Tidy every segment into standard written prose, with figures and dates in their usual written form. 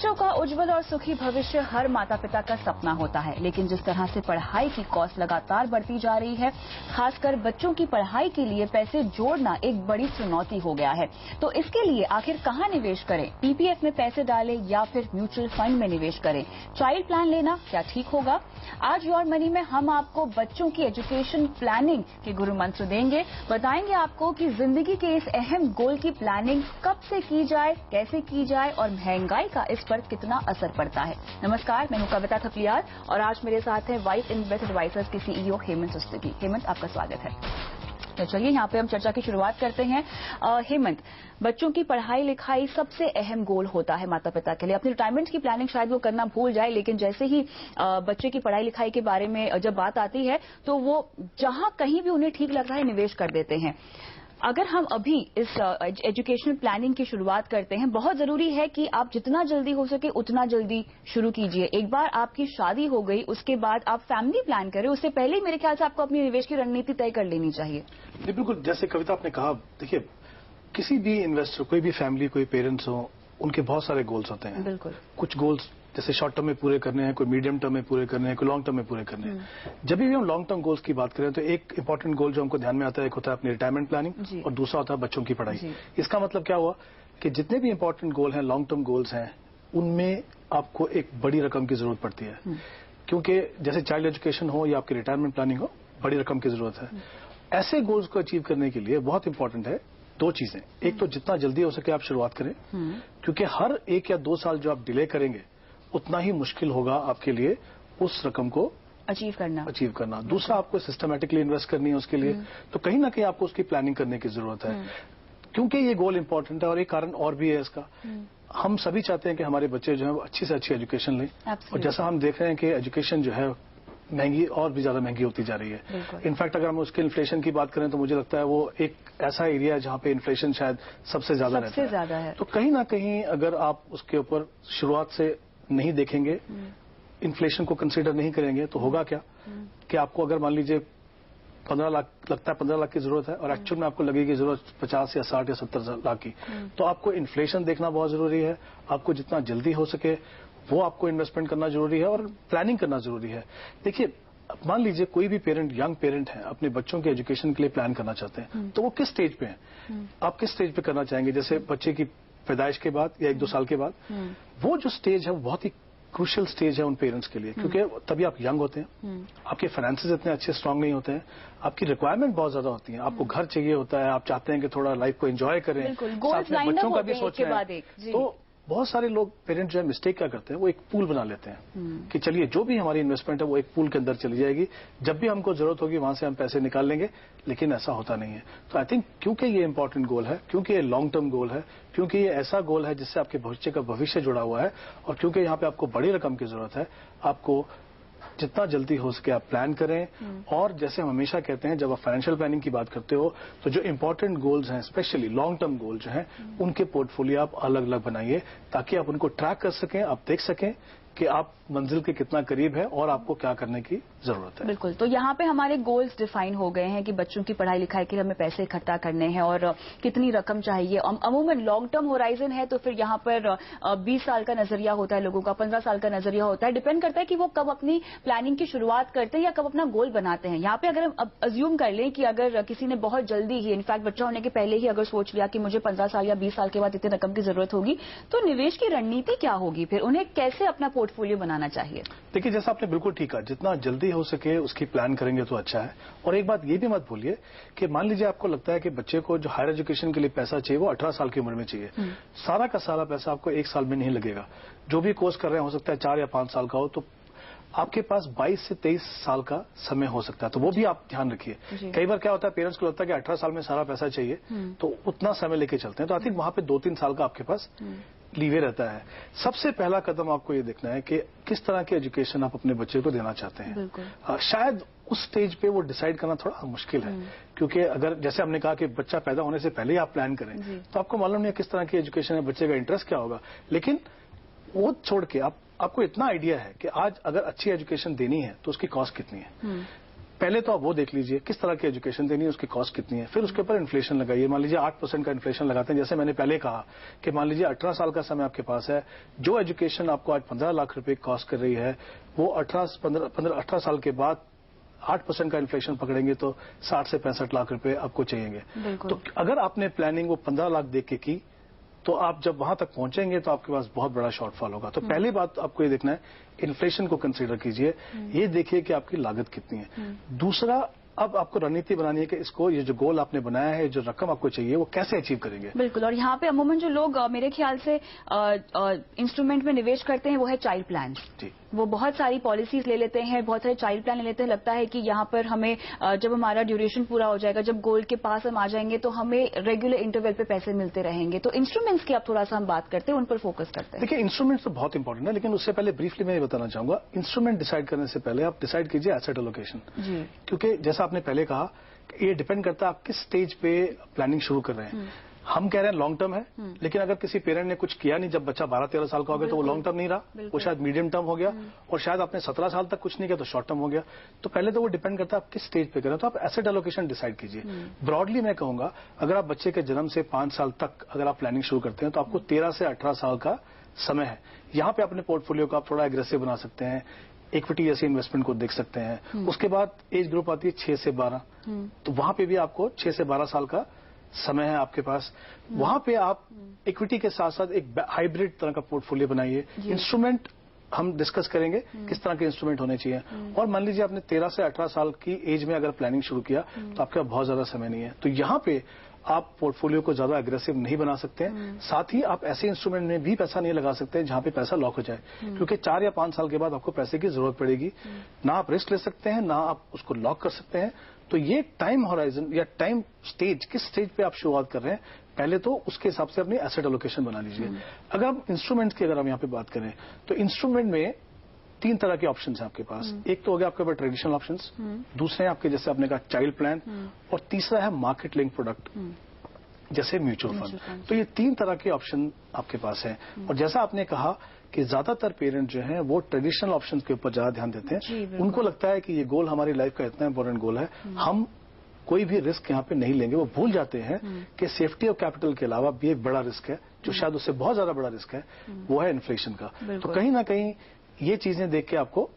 बच्चों का उज्जवल और सुखी भविष्य हर माता पिता का सपना होता है, लेकिन जिस तरह से पढ़ाई की कॉस्ट लगातार बढ़ती जा रही है, खासकर बच्चों की पढ़ाई के लिए पैसे जोड़ना एक बड़ी चुनौती हो गया है। तो इसके लिए आखिर कहां निवेश करें? पीपीएफ में पैसे डालें या फिर म्यूचुअल फंड में निवेश करें? चाइल्ड प्लान लेना क्या ठीक होगा? आज योर मनी में हम आपको बच्चों की एजुकेशन प्लानिंग के गुरु मंत्र देंगे। बताएंगे आपको कि जिंदगी के इस अहम गोल की प्लानिंग कब से की जाए, कैसे की जाए और महंगाई का इस पर कितना असर पड़ता है। नमस्कार, मैं हूं कविता थपलियाल और आज मेरे साथ हैं वाइस इन्वेस्ट एडवाइजर्स के सीईओ हेमंत सिस्टगी। हेमंत, आपका स्वागत है। तो चलिए यहाँ पे हम चर्चा की शुरुआत करते हैं। हेमंत, बच्चों की पढ़ाई लिखाई सबसे अहम गोल होता है माता पिता के लिए। अपनी रिटायरमेंट की प्लानिंग शायद वो करना भूल जाए, लेकिन जैसे ही बच्चे की पढ़ाई लिखाई के बारे में जब बात आती है तो वो जहां कहीं भी उन्हें ठीक लग रहा है निवेश कर देते हैं। अगर हम अभी इस एजुकेशनल प्लानिंग की शुरुआत करते हैं, बहुत जरूरी है कि आप जितना जल्दी हो सके उतना जल्दी शुरू कीजिए। एक बार आपकी शादी हो गई, उसके बाद आप फैमिली प्लान करें, उससे पहले ही मेरे ख्याल से आपको अपनी निवेश की रणनीति तय कर लेनी चाहिए। जी बिल्कुल, जैसे कविता आपने कहा, देखिए किसी भी इन्वेस्टर, कोई भी फैमिली, कोई पेरेंट्स हो, उनके बहुत सारे गोल्स होते हैं। बिल्कुल। कुछ गोल्स जैसे शॉर्ट टर्म में पूरे करने हैं, कोई मीडियम टर्म में पूरे करने हैं, कोई लॉन्ग टर्म में पूरे करने हैं। जब भी हम लॉन्ग टर्म गोल्स की बात करें तो एक इंपॉर्टेंट गोल जो हमको ध्यान में आता है, एक होता है अपनी रिटायरमेंट प्लानिंग और दूसरा होता है बच्चों की पढ़ाई। इसका मतलब क्या हुआ कि जितने भी इंपॉर्टेंट गोल हैं, लॉन्ग टर्म गोल्स हैं, उनमें आपको एक बड़ी रकम की जरूरत पड़ती है। क्योंकि जैसे चाइल्ड एजुकेशन हो या आपकी रिटायरमेंट प्लानिंग हो, बड़ी रकम की जरूरत है। ऐसे गोल्स को अचीव करने के लिए बहुत इंपॉर्टेंट है दो चीजें। एक तो जितना जल्दी हो सके आप शुरुआत करें, क्योंकि हर 1 या 2 साल जो आप डिले करेंगे उतना ही मुश्किल होगा आपके लिए उस रकम को अचीव करना। दूसरा, आपको सिस्टमैटिकली इन्वेस्ट करनी है उसके लिए, तो कहीं ना कहीं आपको उसकी प्लानिंग करने की जरूरत है। क्योंकि ये गोल इंपॉर्टेंट है और एक कारण और भी है इसका। हम सभी चाहते हैं कि हमारे बच्चे जो है वो अच्छी से अच्छी एजुकेशन लें, और जैसा हम देख रहे हैं कि एजुकेशन जो है महंगी और भी ज्यादा महंगी होती जा रही है। इनफैक्ट अगर हम उसके इन्फ्लेशन की बात करें तो मुझे लगता है वो एक ऐसा एरिया है जहां पे इन्फ्लेशन शायद सबसे ज्यादा रहता है। तो कहीं ना कहीं अगर आप उसके ऊपर शुरुआत से नहीं देखेंगे, इन्फ्लेशन को कंसीडर नहीं करेंगे, तो होगा क्या कि आपको अगर मान लीजिए 15 लाख लगता है, 15 लाख की जरूरत है और एक्चुअल में आपको लगेगी जरूरत 50 या 60 या 70 लाख की, तो आपको इन्फ्लेशन देखना बहुत जरूरी है। आपको जितना जल्दी हो सके वो आपको इन्वेस्टमेंट करना जरूरी है और प्लानिंग करना जरूरी है। देखिए, मान लीजिए कोई भी पेरेंट, यंग पेरेंट है, अपने बच्चों के एजुकेशन के लिए प्लान करना चाहते हैं, तो वो किस स्टेज पे हैं? आप किस स्टेज पे करना चाहेंगे? जैसे बच्चे की पैदाइश के बाद या 1-2 साल के बाद? वो जो स्टेज है वो बहुत ही क्रूशियल स्टेज है उन पेरेंट्स के लिए, क्योंकि तभी आप यंग होते हैं, आपके फाइनेंसेस इतने अच्छे स्ट्रांग नहीं होते हैं, आपकी रिक्वायरमेंट बहुत ज्यादा होती है, आपको घर चाहिए होता है, आप चाहते हैं कि थोड़ा लाइफ को एंजॉय करें, साथ में बच्चों का भी सोचना है। तो बहुत सारे लोग, पेरेंट्स जो है, मिस्टेक क्या करते हैं, वो एक पूल बना लेते हैं कि चलिए जो भी हमारी इन्वेस्टमेंट है वो एक पूल के अंदर चली जाएगी, जब भी हमको जरूरत होगी वहां से हम पैसे निकाल लेंगे। लेकिन ऐसा होता नहीं है। तो आई थिंक क्योंकि ये इंपॉर्टेंट गोल है, क्योंकि ये लॉन्ग टर्म गोल है, क्योंकि ये ऐसा गोल है जिससे आपके बच्चे का भविष्य जुड़ा हुआ है, और क्योंकि यहाँ पे आपको बड़ी रकम की जरूरत है, आपको जितना जल्दी हो सके आप प्लान करें। और जैसे हम हमेशा कहते हैं, जब आप फाइनेंशियल प्लानिंग की बात करते हो तो जो इंपॉर्टेंट गोल्स हैं, स्पेशली लॉन्ग टर्म गोल जो हैं, उनके पोर्टफोलियो आप अलग अलग बनाइए, ताकि आप उनको ट्रैक कर सकें, आप देख सकें कि आप मंजिल के कितना करीब है और आपको क्या करने की जरूरत है। बिल्कुल। तो यहाँ पे हमारे गोल्स डिफाइन हो गए हैं कि बच्चों की पढ़ाई लिखाई के लिए हमें पैसे इकट्ठा करने हैं और कितनी रकम चाहिए। अमूमन लॉन्ग टर्म होराइजन है तो फिर यहाँ पर 20 साल का नजरिया होता है लोगों का, 15 साल का नजरिया होता है। डिपेंड करता है कि वो कब अपनी प्लानिंग की शुरुआत करते हैं या कब अपना गोल बनाते हैं। यहाँ पे अगर हम अज्यूम कर लें कि अगर किसी ने बहुत जल्दी ही, इनफैक्ट बच्चा होने के पहले ही अगर सोच लिया कि मुझे 15 साल या 20 साल के बाद इतनी रकम की जरूरत होगी, तो निवेश की रणनीति क्या होगी? फिर उन्हें कैसे अपना पोर्टफोलियो बनाना चाहिए? देखिए, जैसा आपने बिल्कुल ठीक कहा, जितना जल्दी हो सके उसकी प्लान करेंगे तो अच्छा है। और एक बात ये भी मत भूलिए कि मान लीजिए आपको लगता है कि बच्चे को जो हायर एजुकेशन के लिए पैसा चाहिए वो 18 साल की उम्र में चाहिए, सारा का सारा पैसा आपको 1 साल में नहीं लगेगा। जो भी कोर्स कर रहे हैं, हो सकता है 4 या 5 साल का हो, तो आपके पास 22 से 23 साल का समय हो सकता है। तो वो भी आप ध्यान रखिए। कई बार क्या होता है, पेरेंट्स को लगता है कि 18 साल में सारा पैसा चाहिए, तो उतना समय लेके चलते हैं। तो आई थिंक वहां पे 2-3 साल का आपके पास लीवे रहता है। सबसे पहला कदम आपको ये देखना है कि किस तरह की एजुकेशन आप अपने बच्चे को देना चाहते हैं। शायद उस स्टेज पे वो डिसाइड करना थोड़ा मुश्किल है, क्योंकि अगर जैसे हमने कहा कि बच्चा पैदा होने से पहले ही आप प्लान करें, तो आपको मालूम नहीं है किस तरह की एजुकेशन है, बच्चे का इंटरेस्ट क्या होगा। लेकिन वो छोड़ के आपको इतना आइडिया है कि आज अगर अच्छी एजुकेशन देनी है तो उसकी कॉस्ट कितनी है। पहले तो आप वो देख लीजिए किस तरह की एजुकेशन देनी है, उसकी कॉस्ट कितनी है, फिर उसके ऊपर इन्फ्लेशन लगाइए। मान लीजिए 8% का इन्फ्लेशन लगाते हैं, जैसे मैंने पहले कहा कि मान लीजिए 18 साल का समय आपके पास है, जो एजुकेशन आपको आज 15 लाख रुपए कॉस्ट कर रही है, वो 18 साल के बाद 8% का इन्फ्लेशन पकड़ेंगे तो 60 से 65 लाख रुपए आपको चाहिएंगे। तो अगर आपने प्लानिंग वो 15 लाख देख के की, तो आप जब वहां तक पहुंचेंगे तो आपके पास बहुत बड़ा शॉर्टफॉल होगा। तो पहली बात आपको ये देखना है, इन्फ्लेशन को कंसीडर कीजिए, ये देखिए कि आपकी लागत कितनी है। दूसरा, अब आपको रणनीति बनानी है कि इसको, ये जो गोल आपने बनाया है, जो रकम आपको चाहिए, वो कैसे अचीव करेंगे। बिल्कुल। और यहाँ पे अमूमन जो लोग मेरे ख्याल से इंस्ट्रूमेंट में निवेश करते हैं वो है चाइल्ड प्लान। जी, वो बहुत सारी पॉलिसीज ले लेते हैं, बहुत सारे चाइल्ड प्लान ले लेते हैं। लगता है कि यहाँ पर हमें जब हमारा ड्यूरेशन पूरा हो जाएगा, जब गोल के पास हम आ जाएंगे, तो हमें रेगुलर इंटरवल पे पैसे मिलते रहेंगे। तो इंस्ट्रूमेंट्स की आप थोड़ा सा हम बात करते हैं, उन पर फोकस करते हैं। देखिए, इंस्ट्रूमेंट्स तो बहुत इंपॉर्टेंट है, लेकिन उससे पहले ब्रीफली मैं ये बताना चाहूंगा, इंस्ट्रूमेंट डिसाइड करने से पहले आप डिसाइड कीजिए एसेट एलोकेशन। क्योंकि जैसा आपने पहले कहा, ये डिपेंड करता है आप किस स्टेज पे प्लानिंग शुरू कर रहे हैं। हम कह रहे हैं लॉन्ग टर्म है, लेकिन अगर किसी पेरेंट ने कुछ किया नहीं जब बच्चा 12-13 साल का हो गया, तो वो लॉन्ग टर्म नहीं रहा, वो शायद मीडियम टर्म हो गया, और शायद आपने 17 साल तक कुछ नहीं किया तो शॉर्ट टर्म हो गया। तो पहले तो वो डिपेंड करता है आप किस स्टेज पे करें, तो आप एसेट एलोकेशन डिसाइड कीजिए। ब्रॉडली मैं कहूंगा, अगर आप बच्चे के जन्म से 5 साल तक अगर आप प्लानिंग शुरू करते हैं, तो आपको 13 से 18 साल का समय है। यहां पे अपने पोर्टफोलियो को आप थोड़ा एग्रेसिव बना सकते हैं, इक्विटी जैसी इन्वेस्टमेंट को देख सकते हैं। उसके बाद एज ग्रुप आती है 6 से 12, तो वहां पे भी आपको 6 से 12 साल का समय है आपके पास। वहां पे आप इक्विटी के साथ साथ एक हाइब्रिड तरह का पोर्टफोलियो बनाइए। इंस्ट्रूमेंट हम डिस्कस करेंगे किस तरह के इंस्ट्रूमेंट होने चाहिए। और मान लीजिए आपने 13 से 18 साल की एज में अगर प्लानिंग शुरू किया, तो आपके पास बहुत ज्यादा समय नहीं है, तो यहां पे आप पोर्टफोलियो को ज्यादा एग्रेसिव नहीं बना सकते हैं। साथ ही आप ऐसे इंस्ट्रूमेंट में भी पैसा नहीं लगा सकते हैं जहां पे पैसा लॉक हो जाए, क्योंकि 4 या 5 साल के बाद आपको पैसे की जरूरत पड़ेगी। ना आप रिस्क ले सकते हैं, ना आप उसको लॉक कर सकते हैं। तो ये टाइम होराइजन या टाइम स्टेज, किस स्टेज पे आप शुरुआत कर रहे हैं, पहले तो उसके हिसाब से अपनी एसेट एलोकेशन बना लीजिए। अगर हम इंस्ट्रूमेंट्स की अगर हम यहाँ पे बात करें, तो इंस्ट्रूमेंट में 3 तरह के ऑप्शंस हैं आपके पास। एक तो हो गया आपके पास ट्रेडिशनल ऑप्शंस, दूसरे हैं आपके जैसे आपने कहा चाइल्ड प्लान, और तीसरा है मार्केट लिंक प्रोडक्ट जैसे म्यूचुअल फंड। तो ये 3 तरह के ऑप्शन आपके पास हैं। और जैसा आपने कहा कि ज्यादातर पेरेंट जो हैं वो ट्रेडिशनल ऑप्शंस के ऊपर ज्यादा ध्यान देते हैं। उनको लगता है कि ये गोल हमारी लाइफ का इतना इंपॉर्टेंट गोल है, हम कोई भी रिस्क यहाँ पे नहीं लेंगे। वो भूल जाते हैं कि सेफ्टी ऑफ कैपिटल के अलावा भी एक बड़ा रिस्क है, जो शायद उससे बहुत ज्यादा बड़ा रिस्क है, वो है इन्फ्लेशन का। तो कहीं ना कहीं ये चीजें देख के आपको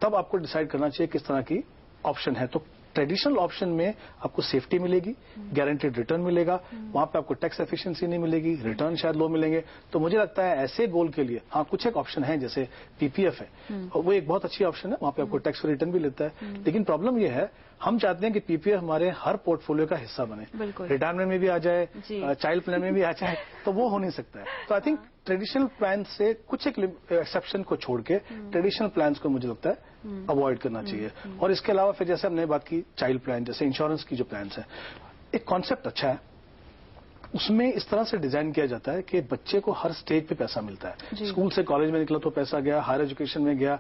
तब आपको डिसाइड करना चाहिए किस तरह की ऑप्शन है। तो ट्रेडिशनल ऑप्शन में आपको सेफ्टी मिलेगी, गारंटेड रिटर्न मिलेगा, वहां पे आपको टैक्स एफिशिएंसी नहीं मिलेगी, रिटर्न शायद लो मिलेंगे। तो मुझे लगता है ऐसे गोल के लिए, हाँ कुछ एक ऑप्शन है जैसे पीपीएफ है, वो एक बहुत अच्छी ऑप्शन है, वहां पे आपको टैक्स रिटर्न भी लेता है। लेकिन प्रॉब्लम ये है, हम चाहते हैं कि पीपीएफ हमारे हर पोर्टफोलियो का हिस्सा बने, रिटायरमेंट में भी आ जाए, चाइल्ड प्लान में भी आ जाए, तो वो हो नहीं सकता है। तो आई थिंक ट्रेडिशनल प्लान से कुछ एक एक्सेप्शन को छोड़ के ट्रेडिशनल प्लान्स को मुझे लगता है अवॉइड करना चाहिए। और इसके अलावा फिर जैसे हमने बात की चाइल्ड प्लान, जैसे इंश्योरेंस की जो प्लान्स हैं, एक कॉन्सेप्ट अच्छा है, उसमें इस तरह से डिजाइन किया जाता है कि बच्चे को हर स्टेज पे पैसा मिलता है। स्कूल से कॉलेज में निकला तो पैसा गया, हायर एजुकेशन में गया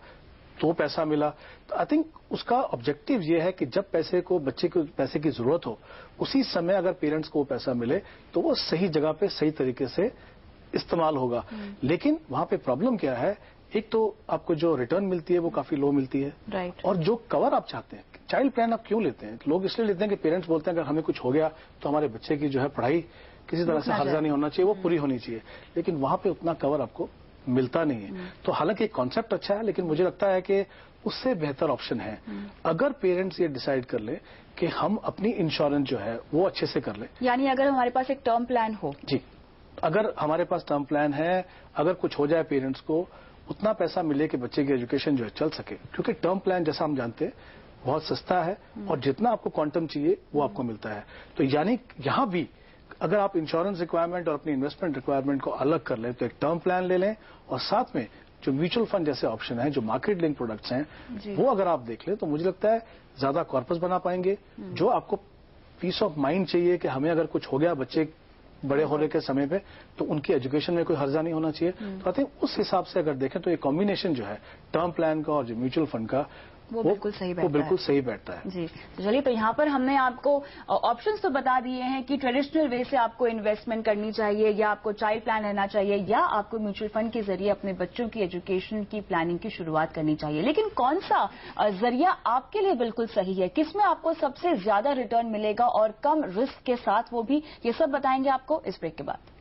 तो पैसा मिला। तो आई थिंक उसका ऑब्जेक्टिव ये है कि जब बच्चे को पैसे की जरूरत हो, उसी समय अगर पेरेंट्स को वो पैसा मिले तो वो सही जगह पे सही तरीके से इस्तेमाल होगा। लेकिन वहां पे प्रॉब्लम क्या है, एक तो आपको जो रिटर्न मिलती है वो काफी लो मिलती है, और जो कवर आप चाहते हैं, चाइल्ड प्लान आप क्यों लेते हैं? लोग इसलिए लेते हैं कि पेरेंट्स बोलते हैं अगर हमें कुछ हो गया तो हमारे बच्चे की जो है पढ़ाई किसी तरह से हर्जा नहीं होना चाहिए, वो पूरी होनी चाहिए। लेकिन वहां पे उतना कवर आपको मिलता नहीं है। तो हालांकि कॉन्सेप्ट अच्छा है, लेकिन मुझे लगता है कि उससे बेहतर ऑप्शन है अगर पेरेंट्स ये डिसाइड कर ले कि हम अपनी इंश्योरेंस जो है वो अच्छे से कर ले। यानी अगर हमारे पास एक टर्म प्लान हो। जी, अगर हमारे पास टर्म प्लान है, अगर कुछ हो जाए पेरेंट्स को, उतना पैसा मिले कि बच्चे की एजुकेशन जो है चल सके। क्योंकि टर्म प्लान जैसा हम जानते हैं बहुत सस्ता है, और जितना आपको क्वांटम चाहिए वो आपको मिलता है। तो यानी यहां भी अगर आप इंश्योरेंस रिक्वायरमेंट और अपनी इन्वेस्टमेंट रिक्वायरमेंट को अलग कर लें, तो एक टर्म प्लान ले लें, और साथ में जो म्यूचुअल फंड जैसे ऑप्शन है, जो मार्केट लिंक प्रोडक्ट्स हैं, वो अगर आप देख लें, तो मुझे लगता है ज्यादा कॉर्पस बना पाएंगे। जो आपको पीस ऑफ माइंड चाहिए कि हमें अगर कुछ हो गया बच्चे बड़े होने के समय पे, तो उनकी एजुकेशन में कोई हर्जा नहीं होना चाहिए। तो आई थिंक उस हिसाब से अगर देखें तो ये कॉम्बिनेशन जो है टर्म प्लान का और जो म्यूचुअल फंड का, वो बिल्कुल सही बैठता है। वो बिल्कुल सही बैठता है जी। तो चलिए, तो यहाँ पर हमने आपको ऑप्शंस तो बता दिए हैं कि ट्रेडिशनल वे से आपको इन्वेस्टमेंट करनी चाहिए, या आपको चाइल्ड प्लान लेना चाहिए, या आपको म्यूचुअल फंड के जरिए अपने बच्चों की एजुकेशन की प्लानिंग की शुरुआत करनी चाहिए। लेकिन कौन सा जरिया आपके लिए बिल्कुल सही है, किसमें आपको सबसे ज्यादा रिटर्न मिलेगा और कम रिस्क के साथ, वो भी ये सब बताएंगे आपको इस ब्रेक के बाद।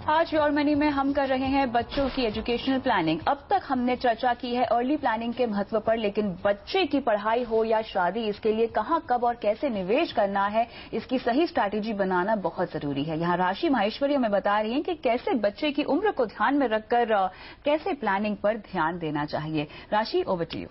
आज योर मनी में हम कर रहे हैं बच्चों की एजुकेशनल प्लानिंग। अब तक हमने चर्चा की है अर्ली प्लानिंग के महत्व पर, लेकिन बच्चे की पढ़ाई हो या शादी, इसके लिए कहां, कब और कैसे निवेश करना है, इसकी सही स्ट्रैटेजी बनाना बहुत जरूरी है। यहाँ राशि माहेश्वरी हमें बता रही हैं कि कैसे बच्चे की उम्र को ध्यान में रखकर कैसे प्लानिंग पर ध्यान देना चाहिए। राशि, ओवर टू यू।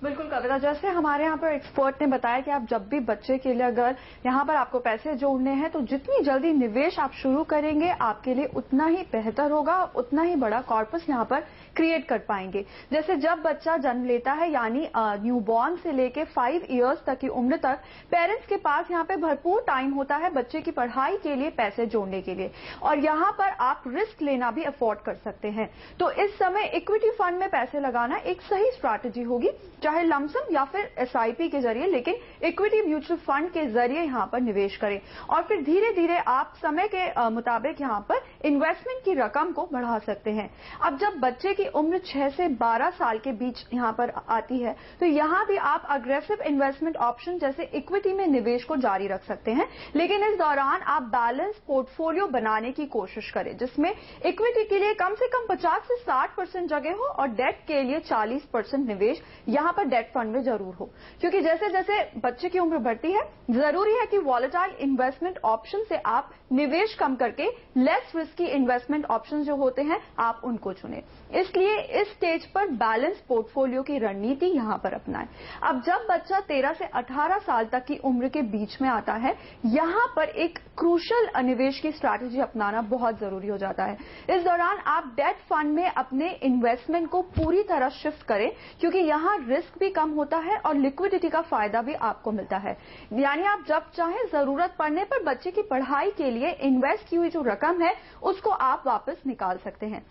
बिल्कुल कविता, जैसे हमारे यहाँ पर एक्सपर्ट ने बताया कि आप जब भी बच्चे के लिए अगर यहाँ पर आपको पैसे जोड़ने हैं तो जितनी जल्दी निवेश आप शुरू करेंगे आपके लिए उतना ही बेहतर होगा, उतना ही बड़ा कॉर्पस यहाँ पर क्रिएट कर पाएंगे। जैसे जब बच्चा जन्म लेता है, यानी न्यूबॉर्न से लेके 5 इयर्स तक की उम्र तक पेरेंट्स के पास यहाँ पे भरपूर टाइम होता है बच्चे की पढ़ाई के लिए पैसे जोड़ने के लिए, और यहाँ पर आप रिस्क लेना भी अफोर्ड कर सकते हैं। तो इस समय इक्विटी फंड में पैसे लगाना एक सही स्ट्रैटेजी होगी, चाहे लमसम या फिर एसआईपी के जरिए, लेकिन इक्विटी म्यूचुअल फंड के जरिए यहाँ पर निवेश करें और फिर धीरे धीरे आप समय के मुताबिक यहाँ पर इन्वेस्टमेंट की रकम को बढ़ा सकते हैं। अब जब बच्चे की उम्र 6 से 12 साल के बीच यहाँ पर आती है तो यहाँ भी आप अग्रेसिव इन्वेस्टमेंट ऑप्शन जैसे इक्विटी में निवेश को जारी रख सकते हैं, लेकिन इस दौरान आप बैलेंस पोर्टफोलियो बनाने की कोशिश करें जिसमें इक्विटी के लिए कम से कम 50 से 60% जगह हो और डेट के लिए 40% निवेश यहाँ पर डेट फंड में जरूर हो, क्योंकि जैसे जैसे बच्चे की उम्र बढ़ती है जरूरी है कि वॉलेटाइल इन्वेस्टमेंट ऑप्शन से आप निवेश कम करके लेस रिस्की इन्वेस्टमेंट ऑप्शन जो होते हैं आप उनको चुनें। इसलिए इस स्टेज पर बैलेंस पोर्टफोलियो की रणनीति यहां पर अपनाएं। अब जब बच्चा 13 से 18 साल तक की उम्र के बीच में आता है, यहां पर एक क्रूशल निवेश की स्ट्रैटेजी अपनाना बहुत जरूरी हो जाता है। इस दौरान आप डेट फंड में अपने इन्वेस्टमेंट को पूरी तरह शिफ्ट करें, क्योंकि यहां रिस्क भी कम होता है और लिक्विडिटी का फायदा भी आपको मिलता है। यानी आप जब चाहे जरूरत पड़ने पर बच्चे की पढ़ाई के लिए इन्वेस्ट की हुई जो रकम है उसको आप वापस निकाल सकते हैं।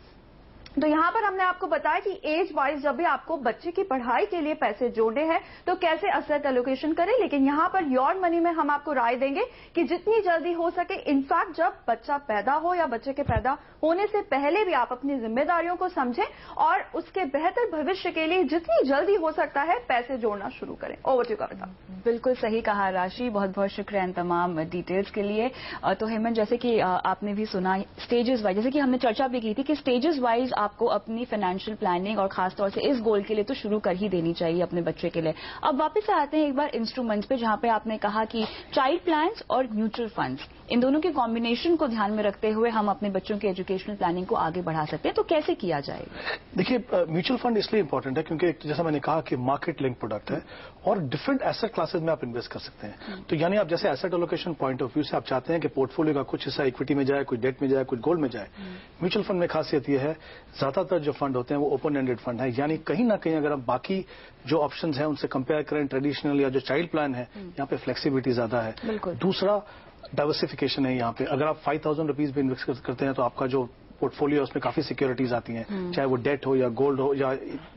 तो यहाँ पर हमने आपको बताया कि एज वाइज जब भी आपको बच्चे की पढ़ाई के लिए पैसे जोड़ने हैं तो कैसे असेट एलोकेशन करें, लेकिन यहाँ पर योर मनी में हम आपको राय देंगे कि जितनी जल्दी हो सके, इनफैक्ट जब बच्चा पैदा हो या बच्चे के पैदा होने से पहले भी आप अपनी जिम्मेदारियों को समझें और उसके बेहतर भविष्य के लिए जितनी जल्दी हो सकता है पैसे जोड़ना शुरू करें। ओवर टू कविता। बिल्कुल सही कहा राशि, बहुत बहुत शुक्रिया इन तमाम डिटेल्स के लिए। तो हेमंत, जैसे कि आपने भी सुना स्टेजेस वाइज, जैसे कि हमने चर्चा भी की थी कि स्टेजेस वाइज आपको अपनी फाइनेंशियल प्लानिंग और खासतौर से इस गोल के लिए तो शुरू कर ही देनी चाहिए अपने बच्चे के लिए। अब वापस आते हैं एक बार इंस्ट्रूमेंट्स पे, जहां पे आपने कहा कि चाइल्ड प्लान्स और म्यूचुअल फंड्स, इन दोनों के कॉम्बिनेशन को ध्यान में रखते हुए हम अपने बच्चों की एजुकेशनल प्लानिंग को आगे बढ़ा सकते हैं। तो कैसे किया जाए? देखिए, म्यूचुअल फंड इसलिए इंपॉर्टेंट है क्योंकि जैसा मैंने कहा कि मार्केट लिंक प्रोडक्ट है और डिफरेंट एसेट क्लासेस में आप इन्वेस्ट कर सकते हैं। तो यानी आप जैसे asset allocation point of view से आप चाहते हैं कि पोर्टफोलियो का कुछ हिस्सा इक्विटी में जाए, कुछ डेट में जाए, कुछ गोल्ड में जाए। म्यूचुअल फंड में खासियत यह है, ज्यादातर जो फंड होते हैं वो ओपन एंडेड फंड है, यानी कहीं ना कहीं अगर आप बाकी जो ऑप्शंस हैं उनसे कंपेयर करें ट्रेडिशनल या जो चाइल्ड प्लान है, यहाँ पे फ्लेक्सिबिलिटी ज्यादा है। दूसरा डाइवर्सिफिकेशन है। यहाँ पे अगर आप 5,000 रुपीज भी इन्वेस्ट करते हैं तो आपका जो पोर्टफोलियो उसमें काफी सिक्योरिटीज आती हैं, चाहे वो डेट हो या गोल्ड हो या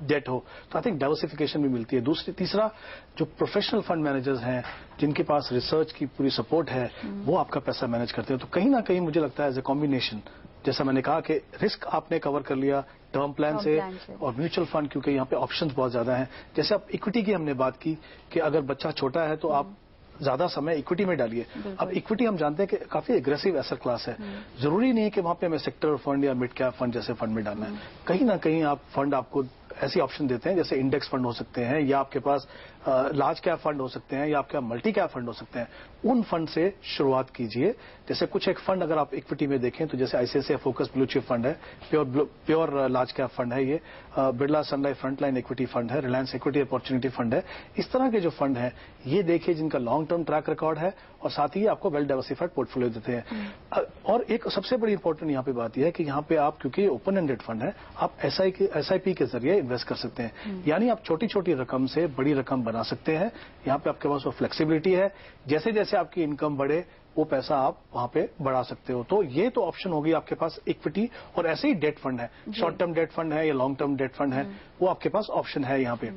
डेट हो, तो आई थिंक डाइवर्सिफिकेशन भी मिलती है। तीसरा, जो प्रोफेशनल फंड मैनेजर्स हैं जिनके पास रिसर्च की पूरी सपोर्ट है, वो आपका पैसा मैनेज करते हैं। तो कहीं ना कहीं मुझे लगता है एज ए कॉम्बिनेशन, जैसा मैंने कहा कि रिस्क आपने कवर कर लिया टर्म प्लान से और म्यूचुअल फंड, क्योंकि यहाँ पे ऑप्शंस बहुत ज्यादा हैं। जैसे आप इक्विटी की हमने बात की कि अगर बच्चा छोटा है तो आप ज्यादा समय इक्विटी में डालिए। अब इक्विटी हम जानते हैं कि काफी एग्रेसिव एसेट क्लास है, जरूरी नहीं है कि वहां पे हमें सेक्टर फंड या मिड कैप फंड जैसे फंड में डालना है। कहीं ना कहीं आप फंड आपको ऐसी ऑप्शन देते हैं जैसे इंडेक्स फंड हो सकते हैं या आपके पास लार्ज कैप फंड हो सकते हैं या आपके मल्टी कैप फंड हो सकते हैं, उन फंड से शुरुआत कीजिए। जैसे कुछ एक फंड अगर आप इक्विटी में देखें तो जैसे ICICI focus blue chip fund है, प्योर लार्ज कैप फंड है, ये Birla Sun Life frontline equity fund है, रिलायंस इक्विटी अपॉर्चुनिटी फंड है। इस तरह के जो फंड है ये देखिए जिनका लॉन्ग टर्म ट्रैक रिकॉर्ड है और साथ ही आपको वेल डाइवर्सिफाइड पोर्टफोलियो देते हैं। और एक सबसे बड़ी इंपॉर्टेंट यहाँ पे बात यह है कि यहाँ पे आप, क्योंकि ओपन एंडेड फंड है, आप एसआईपी के जरिए इन्वेस्ट कर सकते हैं, यानी आप छोटी छोटी रकम से बड़ी रकम बना सकते हैं। यहाँ पे आपके पास वो फ्लेक्सिबिलिटी है, जैसे जैसे आपकी इनकम बढ़े वो पैसा आप वहां पे बढ़ा सकते हो। तो ये तो ऑप्शन होगी आपके पास इक्विटी, और ऐसे ही डेट फंड है, शॉर्ट टर्म डेट फंड है या लॉन्ग टर्म डेट फंड है, वो आपके पास ऑप्शन है यहाँ पे।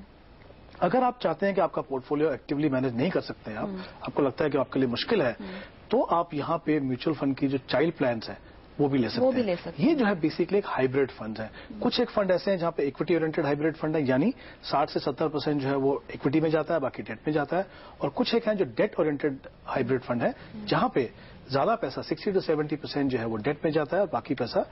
अगर आप चाहते हैं कि आपका पोर्टफोलियो एक्टिवली मैनेज नहीं कर सकते हैं आपको लगता है कि आपके लिए मुश्किल है, तो आप यहाँ पे म्यूचुअल फंड की जो चाइल्ड प्लान्स है वो भी ले सकते हैं। ये जो है बेसिकली एक हाइब्रिड फंड है। कुछ एक फंड ऐसे हैं जहां पे इक्विटी ओरिएंटेड हाइब्रिड फंड है, यानी 60 से 70% जो है वो इक्विटी में जाता है, बाकी डेट में जाता है। और कुछ एक है जो डेट ओरिएंटेड हाइब्रिड फंड है, जहां पे ज्यादा पैसा 60 से 70% जो है वो डेट में जाता है और बाकी पैसा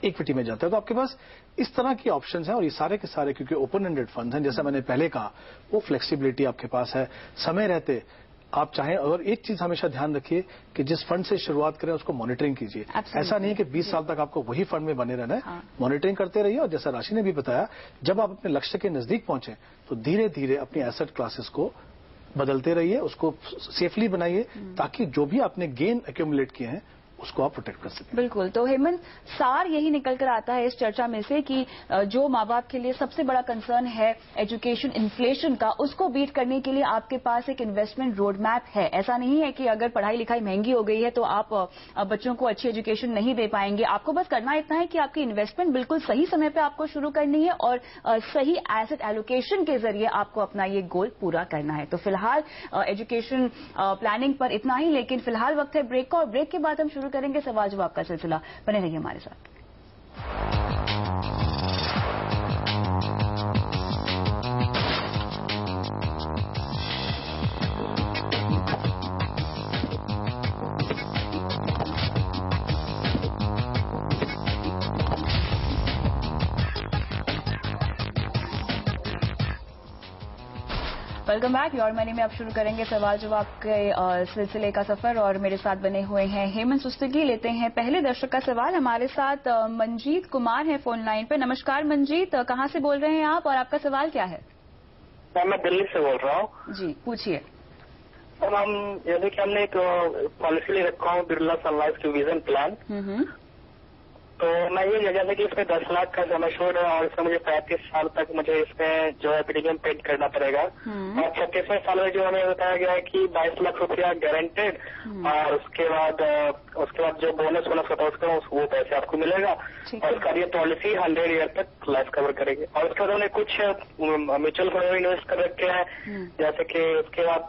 इक्विटी में जाता है। तो आपके पास इस तरह की ऑप्शंस हैं, और ये सारे के सारे क्योंकि ओपन एंडेड फंड हैं, जैसा मैंने पहले कहा, वो फ्लेक्सिबिलिटी आपके पास है। समय रहते आप चाहें, और एक चीज हमेशा ध्यान रखिए कि जिस फंड से शुरुआत करें उसको मॉनिटरिंग कीजिए। ऐसा नहीं है कि 20 साल तक आपको वही फंड में बने रहना है, मॉनिटरिंग करते रहिए। और जैसा राशि ने भी बताया, जब आप अपने लक्ष्य के नजदीक पहुंचे तो धीरे धीरे अपनी एसेट क्लासेस को बदलते रहिए, उसको सेफली बनाइए, ताकि जो भी आपने गेन एक्यूमुलेट किए हैं उसको आप प्रोटेक्ट कर सकें। बिल्कुल। तो हेमंत, सार यही निकल कर आता है इस चर्चा में से कि जो माँ बाप के लिए सबसे बड़ा कंसर्न है एजुकेशन इन्फ्लेशन का, उसको बीट करने के लिए आपके पास एक इन्वेस्टमेंट रोड मैप है। ऐसा नहीं है कि अगर पढ़ाई लिखाई महंगी हो गई है तो आप बच्चों को अच्छी एजुकेशन नहीं दे पाएंगे। आपको बस करना इतना है कि आपकी इन्वेस्टमेंट बिल्कुल सही समय पर आपको शुरू करनी है और सही एसेट एलोकेशन के जरिए आपको अपना ये गोल पूरा करना है। तो फिलहाल एजुकेशन प्लानिंग पर इतना ही, लेकिन फिलहाल वक्त है ब्रेक का, और ब्रेक के बाद हम शुरू करेंगे सवाल जवाब का सिलसिला। बने रहिए हमारे साथ। Welcome back. योर मनी में अब शुरू करेंगे सवाल जवाब के सिलसिले का सफर, और मेरे साथ बने हुए हैं हेमंत सुस्तगी। लेते हैं पहले दर्शक का सवाल। हमारे साथ मंजीत कुमार है फोन लाइन पे। नमस्कार मंजीत, कहाँ से बोल रहे हैं आप और आपका सवाल क्या है? मैं दिल्ली से बोल रहा हूँ। जी पूछिए। तो जैसे कि हमने एक पॉलिसी ले रखा हूँ बिरला सनलाइफ की विजन प्लान, तो मैं ये जैसे कि इसमें 10 लाख का सम एश्योर्ड है और इसमें मुझे 35 साल तक मुझे इसमें जो है प्रीमियम पेड करना पड़ेगा। और 36वें साल में जो हमें बताया गया है कि 22 लाख रुपया गारंटेड, और उसके बाद जो बोनस होता है उसका वो पैसे आपको मिलेगा। और उसका ये पॉलिसी 100 ईयर तक लाइफ कवर करेगी। और उसके बाद हमने कुछ म्यूचुअल फंड में इन्वेस्ट कर रखे हैं, जैसे कि उसके बाद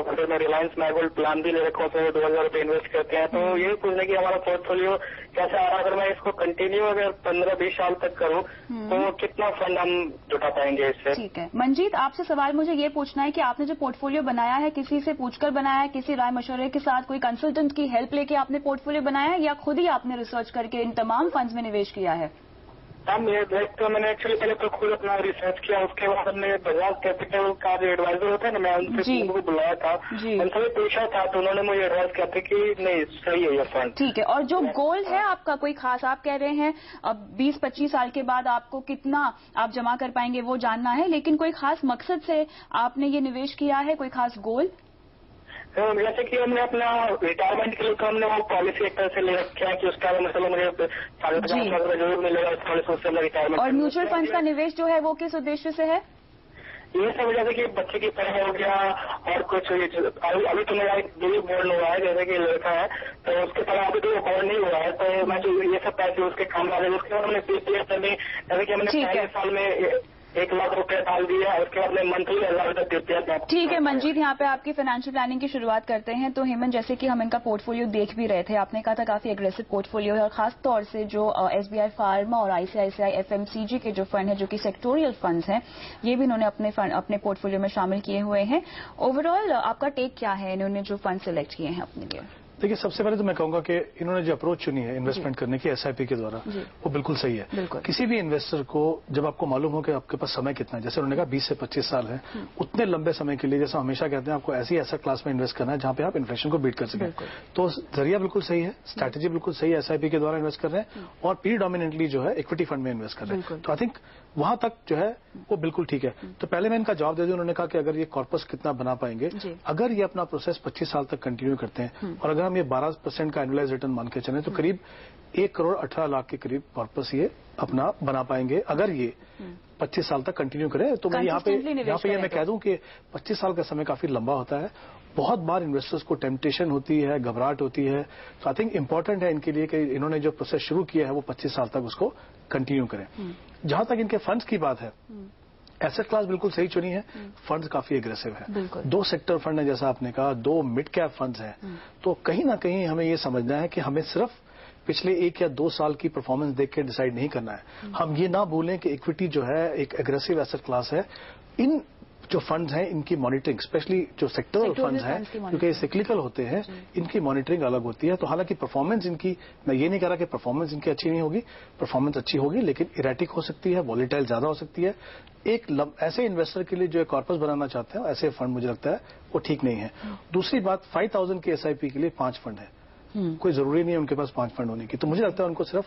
फिर मैं रिलायंस मैगोल्ड प्लान भी ले रखा हूँ, उसमें 2000 रुपये इन्वेस्ट करते हैं। तो यही पूछना कि हमारा पोर्टफोलियो कैसे आ रहा है, अगर मैं इसको कंटिन्यू अगर 15-20 साल तक करूं तो कितना फंड हम जुटा पाएंगे इससे? ठीक है मंजीत, आपसे सवाल मुझे ये पूछना है कि आपने जो पोर्टफोलियो बनाया है, किसी से पूछकर बनाया है, किसी राय मशवरे के साथ, कोई कंसल्टेंट की हेल्प लेके आपने पोर्टफोलियो बनाया है, या खुद ही आपने रिसर्च करके इन तमाम फंड्स में निवेश किया है? तो मैंने एक्चुअली पहले तो खुद अपना रिसर्च किया, उसके बाद हमने बजाज कैपिटल का जो एडवाइजर होता है ना, मैं उनसे उनको बुलाया था, उनसे भी पूछा था, तो उन्होंने मुझे एडवाइस किया था कि नहीं सही है ये फंड। ठीक है। और जो गोल है आपका कोई खास, आप कह रहे हैं अब 20-25 साल के बाद आपको कितना आप जमा कर पाएंगे वो जानना है, लेकिन कोई खास मकसद से आपने ये निवेश किया है, कोई खास गोल? जैसे कि हमने अपना रिटायरमेंट के लिए तो हमने वो पॉलिसी एक तरह से ले रखा है कि उसका मतलब मुझे 50,000 रुपये जरूर मिलेगा इस पॉलिसी से रिटायरमेंट। और म्यूचुअल फंड का निवेश जो है वो किस उद्देश्य से है? ये सब जैसे कि बच्चे की पढ़ाई हो गया और कुछ अभी तो मेरा एक बेबी बोर्न हुआ है, जैसे कि लड़का है, तो उसके पढ़ाई अभी तो बोर्न नहीं हुआ है, तो मैं जो ये सब पैसे उसके काम आ रहे हैं। उसके बाद हमने पीपीएफ में जैसे कि हमने 5 साल में 1 लाख रुपया डाल दिया, उसके बाद में मंथली 1000 रुपये देते हैं। ठीक है मंजीत, यहाँ पे आपकी फाइनेंशियल प्लानिंग की शुरुआत करते हैं। तो हेमंत, जैसे कि हम इनका पोर्टफोलियो देख भी रहे थे, आपने कहा था काफी एग्रेसिव पोर्टफोलियो है, और खास तौर से जो एसबीआई फार्मा और आईसीआईसीआई एफएमसीजी के जो फंड है, जो कि सेक्टोरियल फंड्स हैं, ये भी इन्होंने अपने पोर्टफोलियो में शामिल किए हुए हैं। ओवरऑल आपका टेक क्या है इन्होंने जो फंड सिलेक्ट किए हैं अपने लिए? देखिए, सबसे पहले तो मैं कहूंगा कि इन्होंने जो अप्रोच चुनी है इन्वेस्टमेंट करने की एसआईपी के द्वारा, वो बिल्कुल सही है। किसी भी इन्वेस्टर को जब आपको मालूम हो कि आपके पास समय कितना है, जैसे उन्होंने कहा 20 से 25 साल है, उतने लंबे समय के लिए, जैसा हमेशा कहते हैं, आपको ऐसी एसेट क्लास में इन्वेस्ट करना है जहां पे आप इन्फ्लेशन को बीट कर सकें। तो जरिया बिल्कुल सही है, स्ट्रैटेजी बिल्कुल सही है, एसआईपी के द्वारा इन्वेस्ट कर रहे हैं और प्रीडोमिनेंटली जो है इक्विटी फंड में इन्वेस्ट कर रहे हैं। तो आई थिंक वहां तक जो है वो बिल्कुल ठीक है। तो पहले मैं इनका जवाब दे दूं, उन्होंने कहा कि अगर ये कॉर्पस कितना बना पाएंगे, अगर ये अपना प्रोसेस 25 साल तक कंटिन्यू करते हैं और अगर हम ये 12% का एनुअलाइज रिटर्न मान के चलें, तो करीब 1 करोड़ 18 लाख के करीब कॉर्पस ये अपना बना पाएंगे अगर ये 25 साल तक कंटिन्यू करें। तो मैं यहाँ पे ये मैं कह दूं कि 25 साल का समय काफी लंबा होता है। बहुत बार इन्वेस्टर्स को टेम्पटेशन होती है, घबराहट होती है। तो आई थिंक इंपॉर्टेंट है इनके लिए कि इन्होंने जो प्रोसेस शुरू किया है वो 25 साल तक उसको कंटिन्यू करें। जहां तक इनके फंड्स की बात है, एसेट क्लास बिल्कुल सही चुनी है, फंड्स काफी एग्रेसिव है। 2 सेक्टर फंड है जैसा आपने कहा, 2 मिड कैप फंड्स हैं। तो कहीं ना कहीं हमें ये समझना है कि हमें सिर्फ पिछले 1 या 2 साल की परफॉर्मेंस देख के डिसाइड नहीं करना है। हम ये ना भूलें कि इक्विटी जो है एक एग्रेसिव एसेट क्लास है। इन जो फंड्स हैं इनकी मॉनिटरिंग, स्पेशली जो सेक्टरल फंड्स हैं, क्योंकि सिक्लिकल होते हैं, इनकी मॉनिटरिंग अलग होती है। तो हालांकि परफॉर्मेंस इनकी, मैं ये नहीं कह रहा कि परफॉर्मेंस इनकी अच्छी नहीं होगी, परफॉर्मेंस अच्छी होगी, लेकिन इरेटिक हो सकती है, वॉलेटाइल ज्यादा हो सकती है। ऐसे इन्वेस्टर के लिए जो कॉर्पस बनाना चाहते हैं, ऐसे फंड मुझे लगता है वो ठीक नहीं है। दूसरी बात, 5000 के एसआईपी के लिए 5 फंड है। कोई जरूरी नहीं है उनके पास 5 फंड होने की। तो मुझे लगता है उनको सिर्फ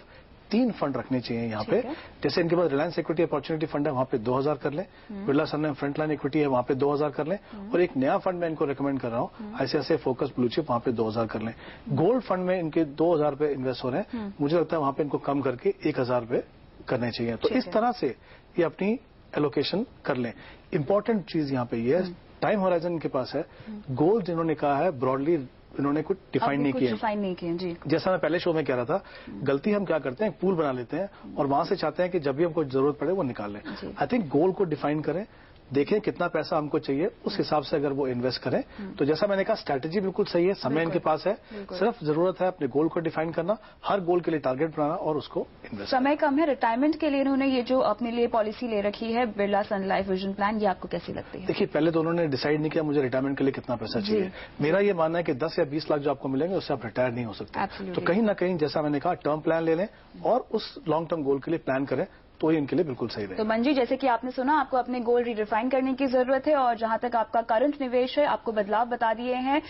3 फंड रखने चाहिए यहाँ पे। जैसे इनके पास रिलायंस इक्विटी अपॉर्चुनिटी फंड है, वहां पे 2000 कर लें। बिरला सन फ्रंटलाइन इक्विटी है, वहां पे 2000 कर लें। और एक नया फंड मैं इनको रिकमेंड कर रहा हूँ, ऐसे फोकस ब्लू चिप, वहां पे 2000 कर लें। गोल्ड फंड में इनके 2000 पे इन्वेस्ट हो रहे हैं, मुझे लगता है वहां पे इनको कम करके 1000 पे करने चाहिए। तो इस तरह से ये अपनी एलोकेशन कर लें। इंपॉर्टेंट चीज यहाँ पे ये है, टाइम होराइजन इनके पास है। गोल्ड जिन्होंने कहा है ब्रॉडली इन्होंने कुछ डिफाइन नहीं किया। जी, जैसा मैं पहले शो में कह रहा था, गलती हम क्या करते हैं, पूल बना लेते हैं और वहां से चाहते हैं कि जब भी हमको जरूरत पड़े वो निकाल लें। आई थिंक गोल को डिफाइन करें, देखें कितना पैसा हमको चाहिए, उस हिसाब से अगर वो इन्वेस्ट करें तो जैसा मैंने कहा स्ट्रैटेजी बिल्कुल सही है, समय इनके पास है, सिर्फ जरूरत है अपने गोल को डिफाइन करना, हर गोल के लिए टारगेट बनाना और उसको इन्वेस्ट। समय कम है, रिटायरमेंट के लिए इन्होंने ये जो अपने लिए पॉलिसी ले रखी है बिरला सन लाइफ विजन प्लान, ये आपको कैसी लगती है? देखिए, पहले तो उन्होंने डिसाइड नहीं किया मुझे रिटायरमेंट के लिए कितना पैसा चाहिए। मेरा ये मानना है कि 10 या 20 लाख जो आपको मिलेंगे उससे आप रिटायर नहीं हो सकते। तो कहीं ना कहीं जैसा मैंने कहा टर्म प्लान ले लें और उस लॉन्ग टर्म गोल के लिए प्लान करें, तो इनके लिए बिल्कुल सही रहेगा। तो मंजी, जैसे कि आपने सुना, आपको अपने गोल रिडिफाइन करने की जरूरत है और जहां तक आपका करंट निवेश है, आपको बदलाव बता दिए हैं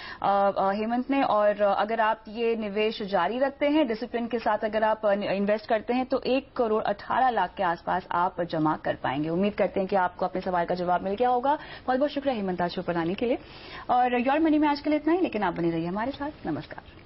हेमंत ने। और अगर आप ये निवेश जारी रखते हैं, डिसिप्लिन के साथ अगर आप इन्वेस्ट करते हैं, तो 1 करोड़ 18 लाख के आसपास आप जमा कर पाएंगे। उम्मीद करते हैं कि आपको अपने सवाल का जवाब मिल गया होगा। बहुत बहुत शुक्रिया हेमंत आज शो पर आने के लिए। और योर मनी में आज के लिए इतना ही, लेकिन आप बने रहिए हमारे साथ। नमस्कार।